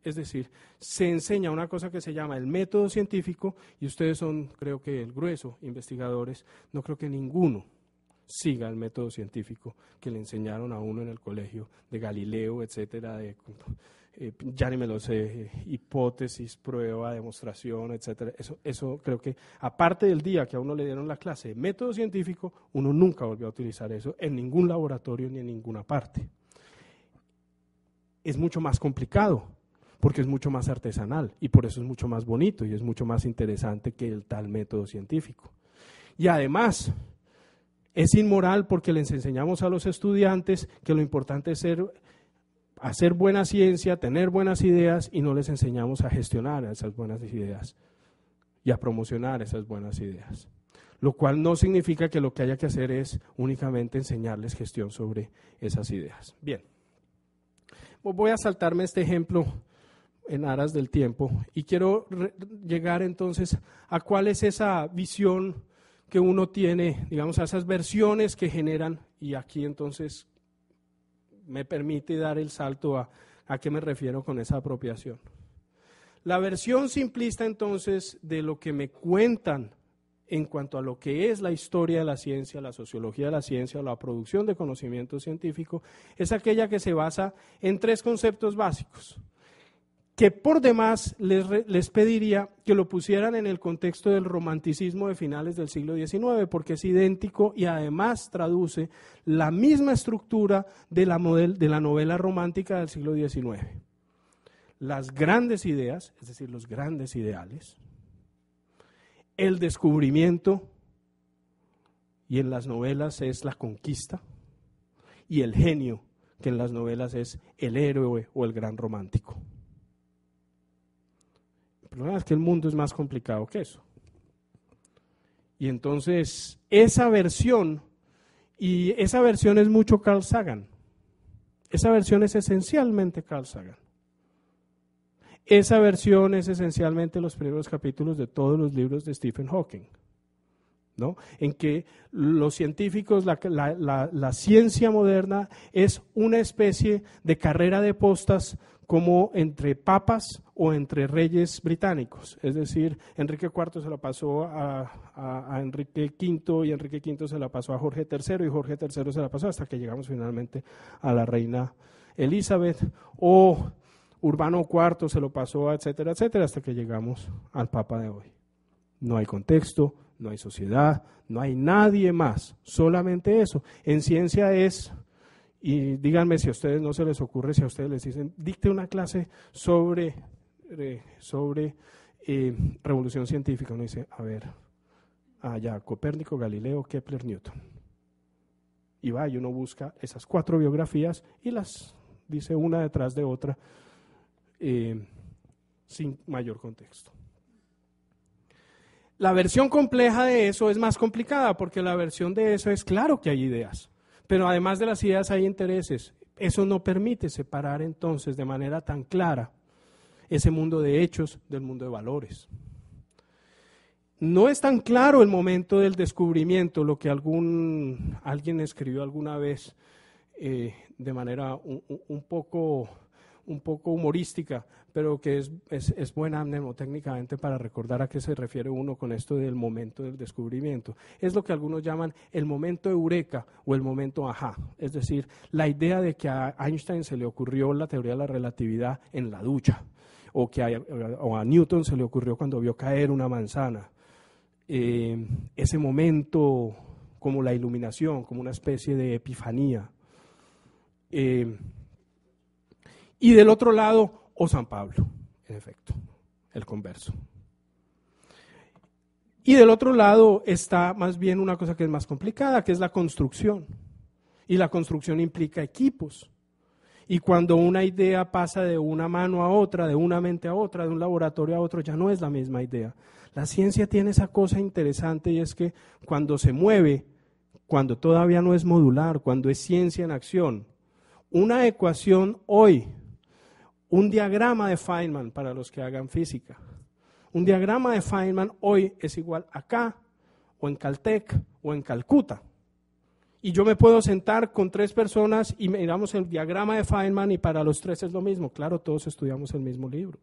Es decir, se enseña una cosa que se llama el método científico y ustedes son, creo que el grueso, investigadores, no creo que ninguno siga el método científico que le enseñaron a uno en el colegio de Galileo, etcétera, ya ni me lo sé, hipótesis, prueba, demostración, etcétera. Eso creo que, aparte del día que a uno le dieron la clase de método científico, uno nunca volvió a utilizar eso en ningún laboratorio ni en ninguna parte. Es mucho más complicado, porque es mucho más artesanal y por eso es mucho más bonito y es mucho más interesante que el tal método científico. Y además, es inmoral porque les enseñamos a los estudiantes que lo importante es hacer buena ciencia, tener buenas ideas y no les enseñamos a gestionar esas buenas ideas y a promocionar esas buenas ideas. Lo cual no significa que lo que haya que hacer es únicamente enseñarles gestión sobre esas ideas. Bien. Voy a saltarme este ejemplo en aras del tiempo y quiero llegar entonces a cuál es esa visión que uno tiene, digamos, a esas versiones que generan, y aquí entonces me permite dar el salto a qué me refiero con esa apropiación. La versión simplista entonces de lo que me cuentan en cuanto a lo que es la historia de la ciencia, la sociología de la ciencia o la producción de conocimiento científico, es aquella que se basa en 3 conceptos básicos, que por demás les pediría que lo pusieran en el contexto del romanticismo de finales del siglo XIX, porque es idéntico y además traduce la misma estructura de la novela romántica del siglo XIX. Las grandes ideas, es decir, los grandes ideales, el descubrimiento, y en las novelas es la conquista, y el genio, que en las novelas es el héroe o el gran romántico. El problema es que el mundo es más complicado que eso. Y entonces esa versión es mucho Carl Sagan. Esa versión es esencialmente Carl Sagan. Esa versión es esencialmente los primeros capítulos de todos los libros de Stephen Hawking, ¿no? En que los científicos, la ciencia moderna es una especie de carrera de postas como entre papas o entre reyes británicos. Es decir, Enrique IV se la pasó a Enrique V y Enrique V se la pasó a Jorge III y Jorge III se la pasó hasta que llegamos finalmente a la reina Elizabeth, o Urbano IV se lo pasó, etcétera, etcétera, hasta que llegamos al Papa de hoy. No hay contexto, no hay sociedad, no hay nadie más, solamente eso. En ciencia es, y díganme si a ustedes no se les ocurre, si a ustedes les dicen, dicte una clase sobre revolución científica, uno dice, a ver, ya, Copérnico, Galileo, Kepler, Newton. Y va, y uno busca esas 4 biografías y las dice una detrás de otra, sin mayor contexto. La versión compleja de eso es más complicada, porque la versión de eso es claro que hay ideas, pero además de las ideas hay intereses. Eso no permite separar entonces de manera tan clara ese mundo de hechos del mundo de valores. No es tan claro el momento del descubrimiento, lo que alguien escribió alguna vez de manera un poco humorística, pero que es buena mnemotécnicamente para recordar a qué se refiere uno con esto del momento del descubrimiento. Es lo que algunos llaman el momento eureka o el momento ajá, es decir, la idea de que a Einstein se le ocurrió la teoría de la relatividad en la ducha, o a Newton se le ocurrió cuando vio caer una manzana. Ese momento como la iluminación, como una especie de epifanía. Y del otro lado, o San Pablo, en efecto, el converso. Y del otro lado está más bien una cosa que es más complicada, que es la construcción. Y la construcción implica equipos. Y cuando una idea pasa de una mano a otra, de una mente a otra, de un laboratorio a otro, ya no es la misma idea. La ciencia tiene esa cosa interesante, y es que cuando se mueve, cuando todavía no es modular, cuando es ciencia en acción, una ecuación hoy, un diagrama de Feynman para los que hagan física, un diagrama de Feynman hoy es igual acá, o en Caltech, o en Calcuta. Y yo me puedo sentar con 3 personas y miramos el diagrama de Feynman y para los 3 es lo mismo. Claro, todos estudiamos el mismo libro.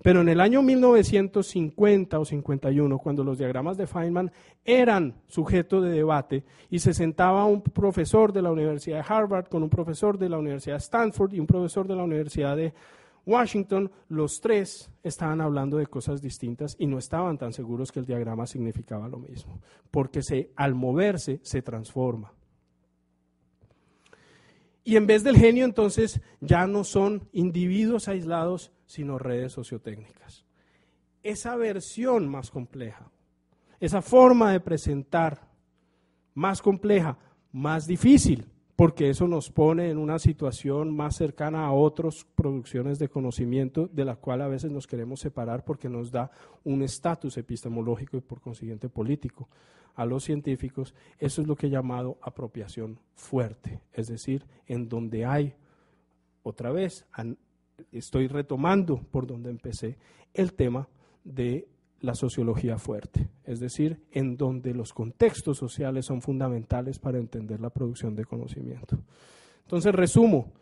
Pero en el año 1950 o 51, cuando los diagramas de Feynman eran sujeto de debate y se sentaba un profesor de la Universidad de Harvard con un profesor de la Universidad de Stanford y un profesor de la Universidad de Washington, los 3 estaban hablando de cosas distintas y no estaban tan seguros que el diagrama significaba lo mismo, porque al moverse se transforma. Y en vez del genio, entonces, ya no son individuos aislados, sino redes sociotécnicas. Esa versión más compleja, esa forma de presentar más compleja, más difícil, porque eso nos pone en una situación más cercana a otras producciones de conocimiento de la cual a veces nos queremos separar porque nos da un estatus epistemológico y por consiguiente político a los científicos. Eso es lo que he llamado apropiación fuerte, es decir, en donde hay, otra vez, estoy retomando por donde empecé, el tema de la sociología fuerte, es decir, en donde los contextos sociales son fundamentales para entender la producción de conocimiento. Entonces, resumo,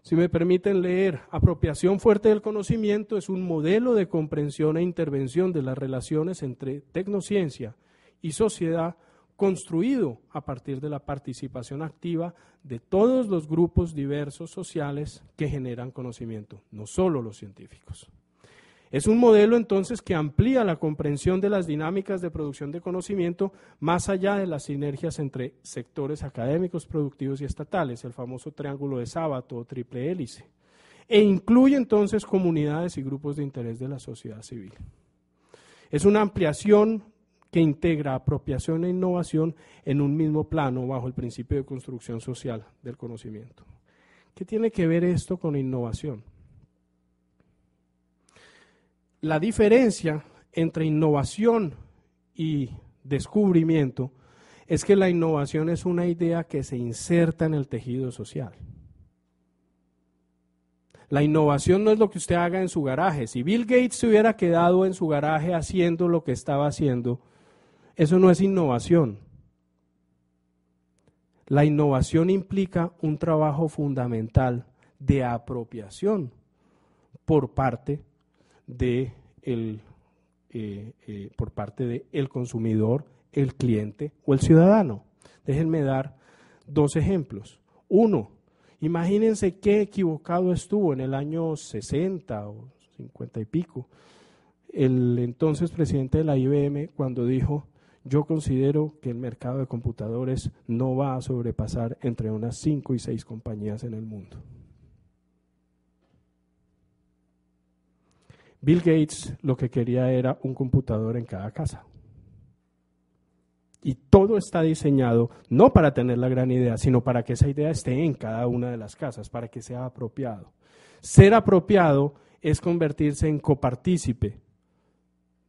si me permiten leer, apropiación fuerte del conocimiento es un modelo de comprensión e intervención de las relaciones entre tecnociencia y sociedad construido a partir de la participación activa de todos los grupos diversos sociales que generan conocimiento, no solo los científicos. Es un modelo entonces que amplía la comprensión de las dinámicas de producción de conocimiento más allá de las sinergias entre sectores académicos, productivos y estatales, el famoso triángulo de Sábato o triple hélice, e incluye entonces comunidades y grupos de interés de la sociedad civil. Es una ampliación que integra apropiación e innovación en un mismo plano bajo el principio de construcción social del conocimiento. ¿Qué tiene que ver esto con innovación? La diferencia entre innovación y descubrimiento es que la innovación es una idea que se inserta en el tejido social. La innovación no es lo que usted haga en su garaje. Si Bill Gates se hubiera quedado en su garaje haciendo lo que estaba haciendo, eso no es innovación. La innovación implica un trabajo fundamental de apropiación por parte del consumidor, el cliente o el ciudadano. Déjenme dar 2 ejemplos. 1, imagínense qué equivocado estuvo en el año 60 o 50 y pico el entonces presidente de la IBM cuando dijo: yo considero que el mercado de computadores no va a sobrepasar entre unas 5 y 6 compañías en el mundo. Bill Gates lo que quería era un computador en cada casa. Y todo está diseñado no para tener la gran idea, sino para que esa idea esté en cada una de las casas, para que sea apropiado. Ser apropiado es convertirse en copartícipe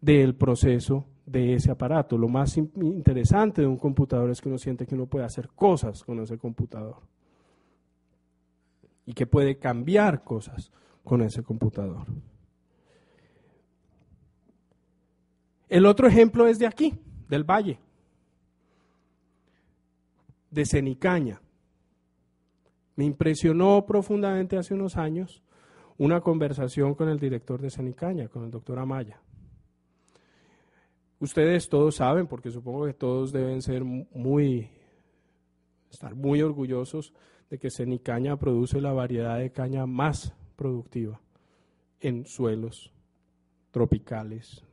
del proceso de ese aparato. Lo más interesante de un computador es que uno siente que uno puede hacer cosas con ese computador y que puede cambiar cosas con ese computador. El otro ejemplo es de aquí, del Valle, de Cenicaña. Me impresionó profundamente hace unos años una conversación con el director de Cenicaña, con el doctor Amaya. Ustedes todos saben, porque supongo que todos deben estar muy orgullosos de que Cenicaña produce la variedad de caña más productiva en suelos tropicales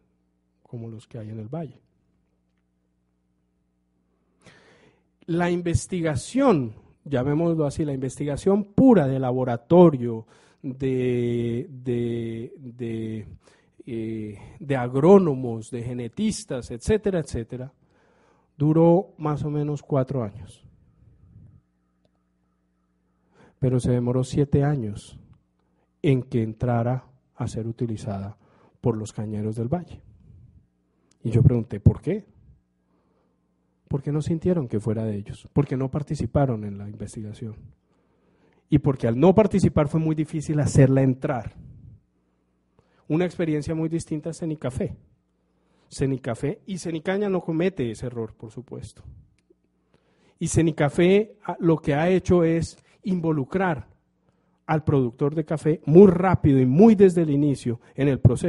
como los que hay en el valle. La investigación, llamémoslo así, la investigación pura de laboratorio, de agrónomos, de genetistas, etcétera, etcétera, duró más o menos 4 años. Pero se demoró 7 años en que entrara a ser utilizada por los cañeros del valle. Y yo pregunté, ¿por qué? Porque no sintieron que fuera de ellos, porque no participaron en la investigación. Y porque al no participar fue muy difícil hacerla entrar. Una experiencia muy distinta es Cenicafé. Cenicafé y Cenicaña no comete ese error, por supuesto. Y Cenicafé lo que ha hecho es involucrar al productor de café muy rápido y muy desde el inicio en el proceso.